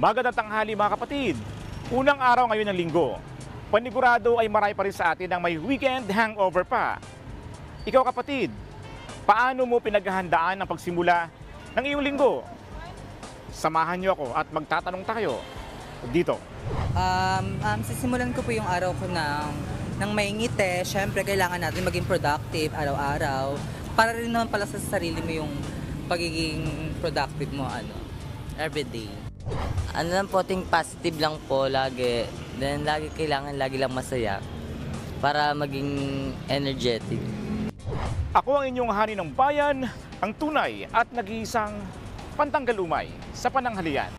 Magandang tanghali mga kapatid. Unang araw ngayon ng linggo. Panigurado ay marami pa rin sa atin ang may weekend hangover pa. Ikaw kapatid, paano mo pinaghahandaan ang pagsimula ng iyong linggo? Samahan niyo ako at magtatanong tayo dito. Sisimulan ko po yung araw ko ng may ngiti. Siyempre, kailangan natin maging productive araw-araw. Para rin naman pala sa sarili mo yung pagiging productive mo, everyday. Ano lang po, think positive lang po lagi. Then lagi kailangan lagi lang masaya para maging energetic. Ako ang inyong hani ng bayan, ang tunay at nag-iisang pantanggal umay sa pananghalian.